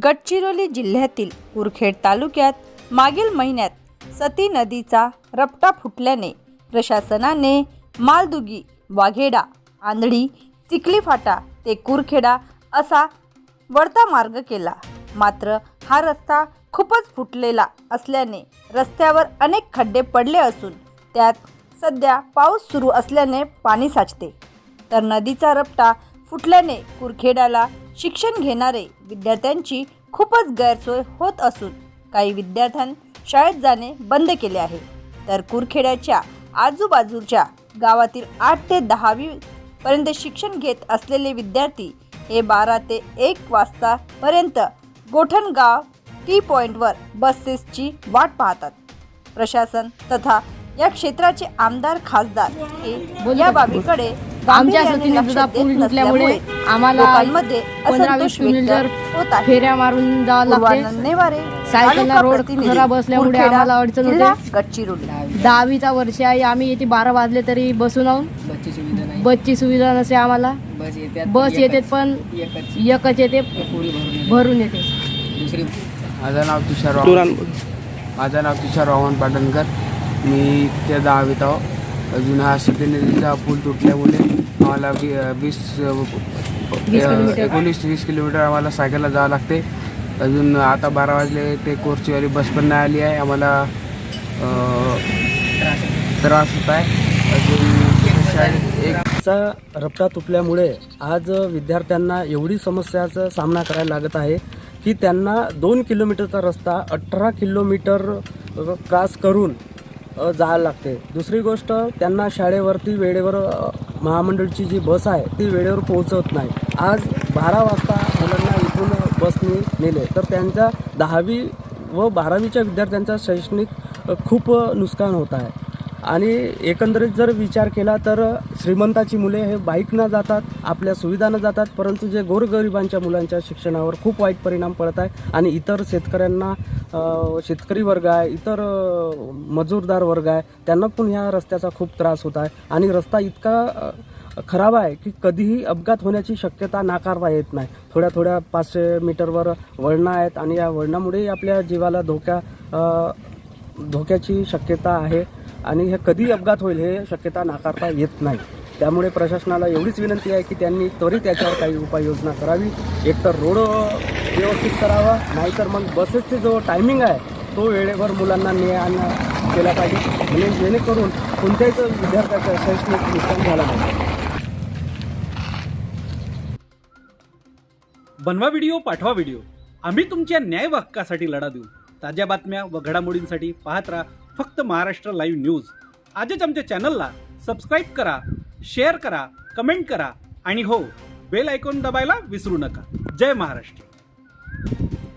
गडचिरोली जिल्ह्यातील कुरखेड तालुक्यात मागील महिन्यात सती नदीचा रपटा फुटल्याने प्रशासनाने मालदुगी, वाघेडा, आंधळी, चिखली फाटा ते कुरखेडा असा वळता मार्ग केला। मात्र हा रस्ता खूपच फुटलेला असल्याने रस्त्यावर अनेक खड्डे पडले असून त्यात सध्या पाऊस सुरू असल्याने पाणी साचते। तर नदीचा रपटा फुटल्याने कुरखेड्याला शिक्षण घेणारे विद्यार्थ्यांची खूपच गैरसोय होत असून काही विद्यार्थ्यांनी शाळेत जाणे बंद केले आहे। तर कुरखेड्याच्या आजूबाजूच्या गावातील 8 ते 10वी पर्यंत शिक्षण घेत असलेले विद्यार्थी हे 12 ते 1 वाजता पर्यंत गोठणगाव टी पॉइंटवर बसेसची वाट पाहतात। प्रशासन तथा या क्षेत्राचे आमदार खासदार हे या बाबीकडे आमच्या सतीनदीचा पूल तुटल्यामुळे आम्हाला लोकांमध्ये 15-20 किलोमीटर फेऱ्या मारून जावं लागते। सायकलला रोड खराब असल्यामुळे आम्हाला अडचण होते। गडचिरोली 10वीचा वर्ष आहे, आम्ही येथे 12 वाजले तरी बसून आहोत। बसची सुविधा नसते आम्हाला। बस येते पण एकच येते, भरून येते। माझं नाव तुषार रावण पाटणकर। मी त्या 10वीत आहो। अजून हा सती नदीचा पूल तुटल्यामुळे आम्हाला 19-20 किलोमीटर आम्हाला सायकलला जावं लागते। अजून आता 12 वाजले ते कोर्सचीवाली बस पण नाही आली आहे, आम्हाला त्रास होत आहे। अजून शाळेत रपटा तुटल्यामुळे आज विद्यार्थ्यांना एवढी समस्याचा सामना करायला लागत आहे की त्यांना 2 किलोमीटरचा रस्ता 18 किलोमीटर क्रॉस करून जायला लागते। दुसरी गोष्ट, त्यांना शाळेवरती वेळेवर महामंडळची जी बस आहे ती वेळेवर पोहोचत नाही। आज 12 वाजता मुलांना इथून बसने नेले तर त्यांच्या 10वी व 12वीच्या विद्यार्थ्यांचा शैक्षणिक खूप नुकसान होत आहे। आणि एकंदरीत जर विचार केला तर श्रीमंताची मुले हे बाईकनं जातात, आपल्या सुविधानं जातात, परंतु जे गोरगरिबांच्या मुलांच्या शिक्षणावर खूप वाईट परिणाम पडत आहे। आणि इतर शेतकऱ्यांना, शेतकरी वर्ग आहे, इतर मजूरदार वर्ग आहे, त्यांना पण ह्या रस्त्याचा खूप त्रास होत आहे। आणि रस्ता इतका खराब आहे की कधीही अपघात होण्याची शक्यता नाकारता येत नाही। थोड्या 500 मीटरवर वळणं आहेत आणि या वळणामुळे आपल्या जीवाला धोक्याची शक्यता आहे आणि हे कधी अपघात होईल हे शक्यता नाकारता येत नाही। त्यामुळे प्रशासनाला एवढीच विनंती आहे की त्यांनी त्वरित याच्यावर काही उपाययोजना करावी। एकतर रोड व्यवस्थित करावा, नाहीतर मग बसेसचे जो टायमिंग आहे तो वेळेवर मुलांना ने-आण केला पाहिजे, म्हणजे जेणेकरून कोणत्याच विद्यार्थ्याचं शैक्षणिक नुकसान झालं नाही। बनवा व्हिडिओ, पाठवा व्हिडिओ, आम्ही तुमच्या न्याय हक्कासाठी लढा देऊ। ताज्या बातम्या व घडामोडींसाठी पाहत राहा फक्त महाराष्ट्र लाईव्ह न्यूज। आजच आमच्या चॅनलला सबस्क्राईब करा, शेअर करा, कमेंट करा आणि हो, बेल आयकॉन दबायला विसरू नका। जय महाराष्ट्र।